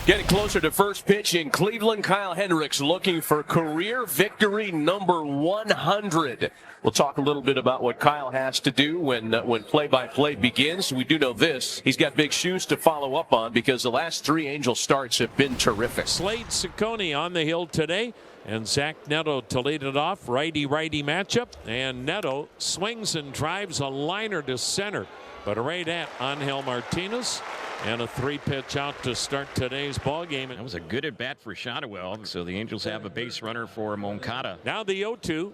Getting closer to first pitch in Cleveland. Kyle Hendricks looking for career victory number 100. We'll talk a little bit about what Kyle has to do when play-by-play begins. We do know this. He's got big shoes to follow up on because the last 3 Angel starts have been terrific. Slade Ciccone on the hill today. And Zach Neto to lead it off. Righty-righty matchup. And Neto swings and drives a liner to center. But right at Angel Martinez. And a 3-pitch out to start today's ball game. That was a good at bat for Shotwell. So the Angels have a base runner for Moncada. Now the 0-2.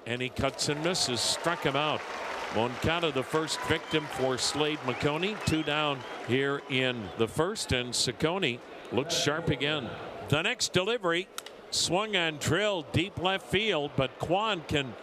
And he cuts and misses. Struck him out. Moncada the first victim for Slade Ciccone. 2 down here in the first. And Ciccone looks sharp again. The next delivery. Swung on drill deep left field, but Kwan can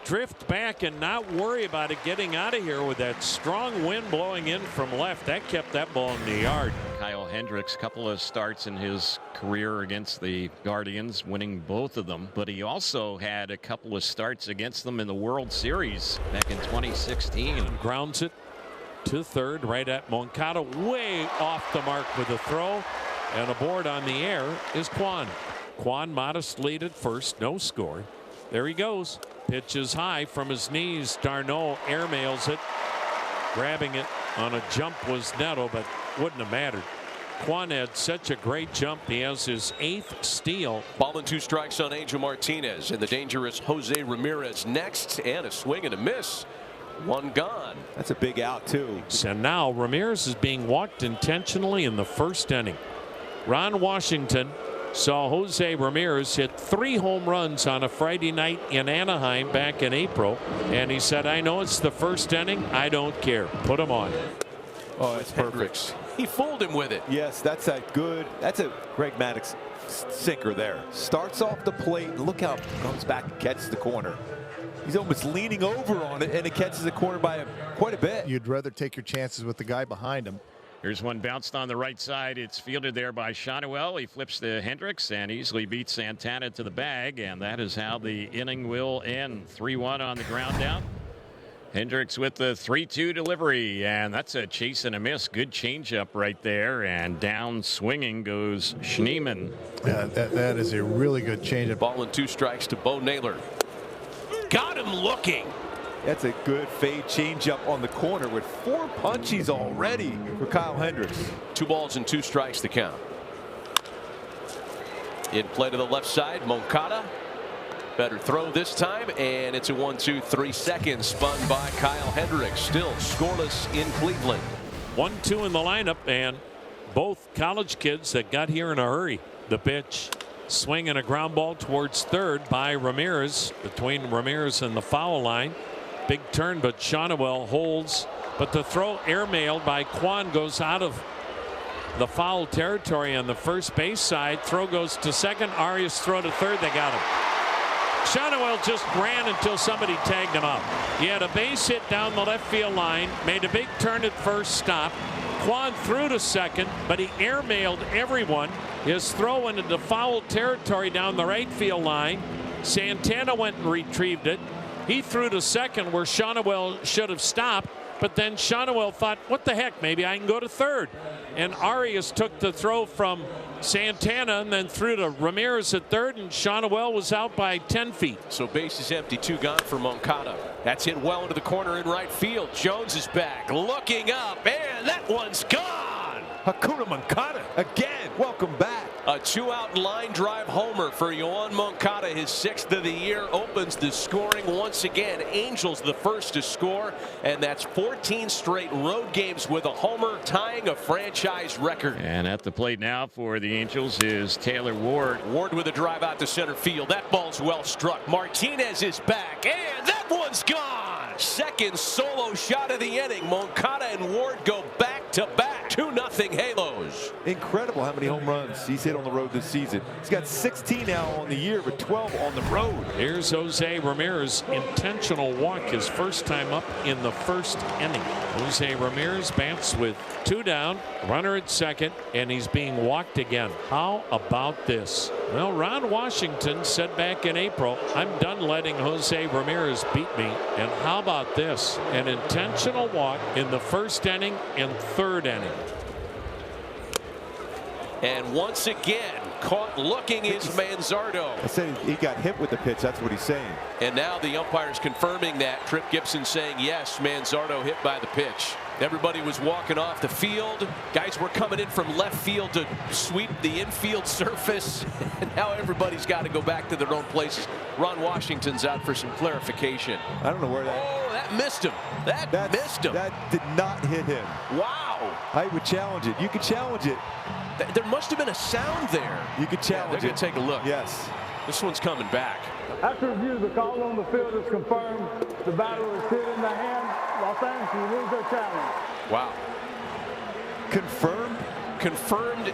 drift back and not worry about it getting out of here with that strong wind blowing in from left. That kept that ball in the yard. Kyle Hendricks, couple of starts in his career against the Guardians, winning both of them, but he also had a couple of starts against them in the World Series back in 2016. And grounds it to third, right at Moncada, way off the mark with a throw, and aboard on the air is Kwan. Kwan modest lead at first, no score. There he goes. Pitches high from his knees. D'Arnaud airmails it. Grabbing it on a jump was Neto, but wouldn't have mattered. Kwan had such a great jump. He has his 8th steal. Ball and 2 strikes on Angel Martinez, and the dangerous Jose Ramirez next, and a swing and a miss. 1 gone. That's a big out too. And now Ramirez is being walked intentionally in the first inning. Ron Washington saw Jose Ramirez hit 3 home runs on a Friday night in Anaheim back in April, and he said, I know it's the first inning, I don't care, put him on. Oh, it's perfect. He fooled him with it. Yes, that's a Greg Maddux sinker there. Starts off the plate and look how it comes back and catches the corner. He's almost leaning over on it, and it catches the corner by quite a bit. You'd rather take your chances with the guy behind him. Here's one bounced on the right side. It's fielded there by Shotwell. He flips to Hendricks and easily beats Santana to the bag, and that is how the inning will end. 3-1 on the ground down. Hendricks with the 3-2 delivery, and that's a chase and a miss. Good changeup right there, and down swinging goes Schneemann. Yeah, that is a really good changeup. Ball and 2 strikes to Bo Naylor. Got him looking. That's a good fade changeup on the corner with 4 punchies already for Kyle Hendricks. 2 balls and 2 strikes to count. In play to the left side, Moncada. Better throw this time, and it's a 1-2, 3 seconds spun by Kyle Hendricks. Still scoreless in Cleveland. 1-2 in the lineup, and both college kids that got here in a hurry. The pitch. Swing and a ground ball towards third by Ramirez, between Ramirez and the foul line. Big turn, but Shotwell holds, but the throw airmailed by Kwan goes out of the foul territory on the first base side. Throw goes to second. Arias throw to third. They got him. Shotwell just ran until somebody tagged him out. He had a base hit down the left field line, made a big turn at first, stop. Kwan threw to second, but he airmailed everyone. His throw into the foul territory down the right field line. Santana went and retrieved it. He threw to second where Shotwell should have stopped, but then Shotwell thought, what the heck, maybe I can go to third. And Arias took the throw from Santana and then threw to Ramirez at third, and Shotwell was out by 10 feet. So base is empty, 2 gone for Moncada. That's hit well into the corner in right field. Jones is back, looking up, and that one's gone. Hakuna Moncada again. Welcome back. A 2-out line drive homer for Yoan Moncada, his 6th of the year, opens the scoring once again. Angels the first to score, and that's 14 straight road games with a homer, tying a franchise record. And at the plate now for the Angels is Taylor Ward. Ward with a drive out to center field. That ball's well struck. Martinez is back, and that one's gone. Second solo shot of the inning. Moncada and Ward go back to back. 2-0 Halos. Incredible how many home runs he's hit on the road this season. He's got 16 now on the year, but 12 on the road. Here's Jose Ramirez, intentional walk, his first time up in the first inning. Jose Ramirez bats with 2 down, runner at second, and he's being walked again. How about this? Well, Ron Washington said back in April, I'm done letting Jose Ramirez beat me. And how about this? An intentional walk in the first inning and third inning. And once again, caught looking is Manzardo. I said he got hit with the pitch. That's what he's saying. And now the umpire's confirming that. Trip Gibson saying yes, Manzardo hit by the pitch. Everybody was walking off the field. Guys were coming in from left field to sweep the infield surface. And now everybody's got to go back to their own places. Ron Washington's out for some clarification. I don't know where that. Oh, that missed him. That missed him. That did not hit him. Wow. I would challenge it. You could challenge it. There must have been a sound there. You could challenge they're it. Going to take a look. Yes. This one's coming back. After review, the call on the field is confirmed. The batter is hit in the hand. Los Angeles wins their challenge. Wow. Confirmed? Confirmed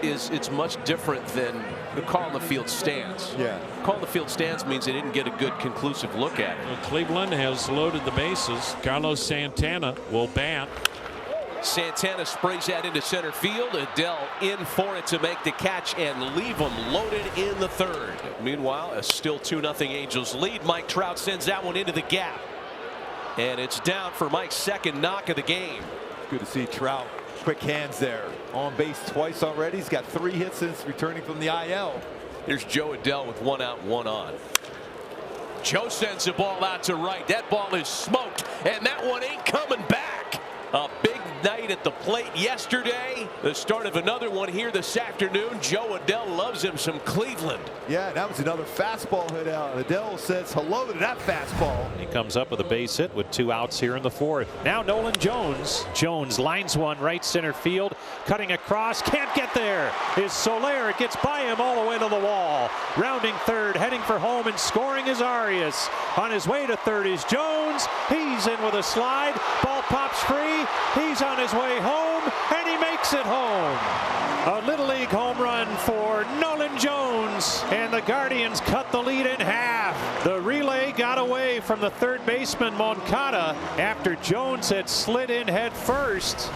it's much different than the call on the field stands. Yeah. Call on the field stands means they didn't get a good conclusive look at it. Well, Cleveland has loaded the bases. Carlos Santana will bat. Santana sprays that into center field. Adell in for it to make the catch and leave them loaded in the third. Meanwhile, a still 2-0 Angels lead. Mike Trout sends that one into the gap. And it's down for Mike's second knock of the game. Good to see Trout. Quick hands there. On base twice already. He's got 3 hits since returning from the IL. Here's Joe Adell with 1 out, 1 on. Joe sends the ball out to right. That ball is smoked, and that one ain't coming back. A big night at the plate yesterday. The start of another one here this afternoon. Joe Adell loves him some Cleveland. Yeah, that was another fastball hit out. Adell says hello to that fastball. He comes up with a base hit with 2 outs here in the 4th. Now Nolan Jones. Jones lines one right center field. Cutting across. Can't get there. Is Soler. It gets by him all the way to the wall. Rounding third. Heading for home and scoring is Arias. On his way to third is Jones. He's in with a slide. Ball pops free. He's on his way home, and he makes it home. A Little League home run for Nolan Jones, and the Guardians cut the lead in half. The relay got away from the third baseman Moncada after Jones had slid in head first.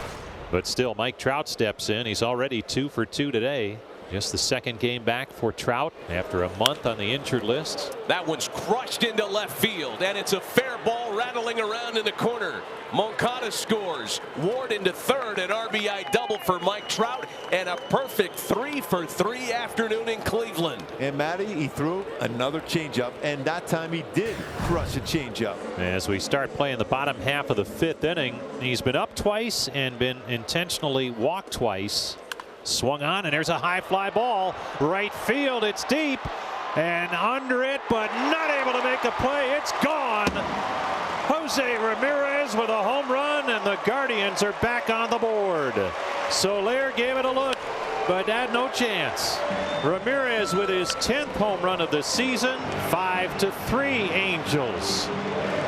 But still, Mike Trout steps in. He's already 2 for 2 today. Just the second game back for Trout after a month on the injured list. That one's crushed into left field, and it's a fair ball rattling around in the corner. Moncada scores. Ward into third, an RBI double for Mike Trout, and a perfect 3 for 3 afternoon in Cleveland. And Matty, he threw another changeup, and that time he did crush a changeup. As we start playing the bottom half of the 5th inning, he's been up twice and been intentionally walked twice. Swung on, and there's a high fly ball. Right field, it's deep and under it, but not able to make a play. It's gone. Jose Ramirez with a home run, and the Guardians are back on the board. Soler gave it a look, but had no chance. Ramirez with his 10th home run of the season. 5-3 Angels.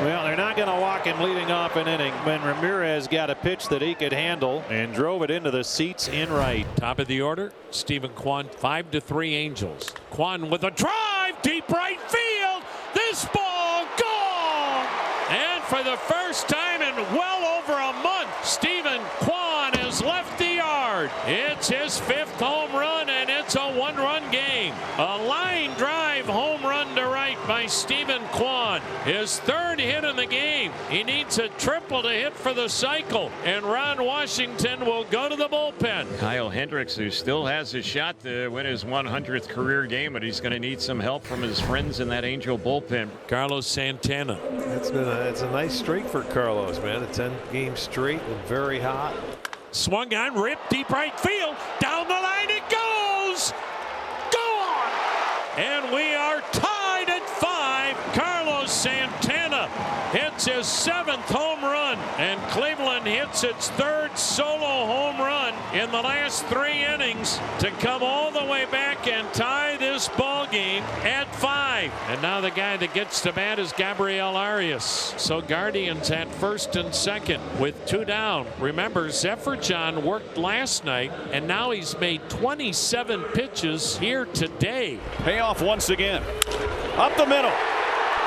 Well, they're not going to walk him leading off an inning when Ramirez got a pitch that he could handle and drove it into the seats in right. Top of the order, Stephen Kwan. 5-3 Angels. Kwan with a drive, deep right field. This ball gone. And for the first time in well over a month, Stephen Kwan has left the yard. It's his 5th home run, and it's a 1-run game. A line drive home run to right by Stephen Kwan. His 3rd hit in the game. He needs a triple to hit for the cycle, and Ron Washington will go to the bullpen. Kyle Hendricks, who still has a shot to win his 100th career game, but he's going to need some help from his friends in that Angel bullpen. Carlos Santana. It's a nice streak for Carlos, man. A 10 game streak and very hot. Swung on, ripped deep right field. Down the line it goes. Gone. And we are tied at 5. Carlos Santana hits his 7th home run, and Cleveland hits its 3rd solo home run in the last 3 innings to come all the way back and tie this ball game at 5. And now the guy that gets to bat is Gabriel Arias. So Guardians at 1st and 2nd with 2 down. Remember, Zephyr-John worked last night, and now he's made 27 pitches here today. Payoff once again. Up the middle.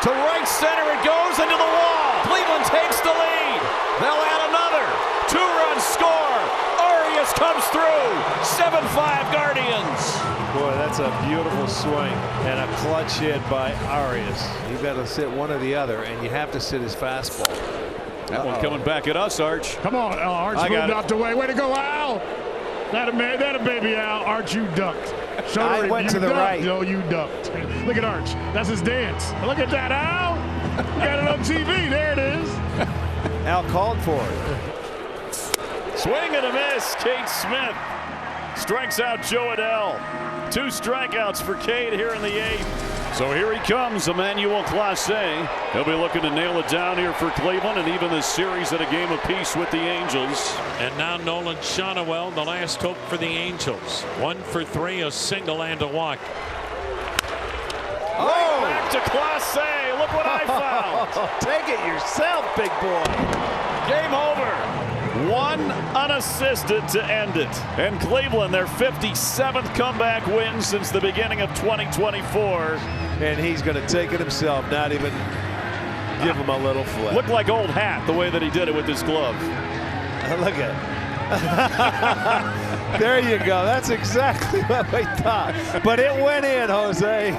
To right center it goes into the wall. Cleveland takes the lead. They'll add another. 2-run score. Arias comes through. 7-5 Guardians. Boy, that's a beautiful swing and a clutch hit by Arias. You got to sit one or the other, and you have to sit his fastball. That one coming back at us, Arch. Come on, Arch. Moved out the way. Way to go, Al. That a baby Al. Arch, you ducked. I went to the right. Yo, you ducked. Look at Arch. That's his dance. Look at that, Al. You got it on TV. There it is. Al called for it. Swing and a miss. Cade Smith strikes out Joe Adell. 2 strikeouts for Cade here in the 8th. So here he comes, Emmanuel Clase. He'll be looking to nail it down here for Cleveland and even this series at a game apiece with the Angels. And now Nolan Shonewell, the last hope for the Angels. 1 for 3, a single and a walk. Right back to Clase. Look what I found. Take it yourself, big boy. Game over. 1 unassisted to end it. And Cleveland, their 57th comeback win since the beginning of 2024. And he's going to take it himself, not even give him a little flip. Looked like old hat the way that he did it with his glove. Look at it. There you go. That's exactly what we thought. But it went in, Jose.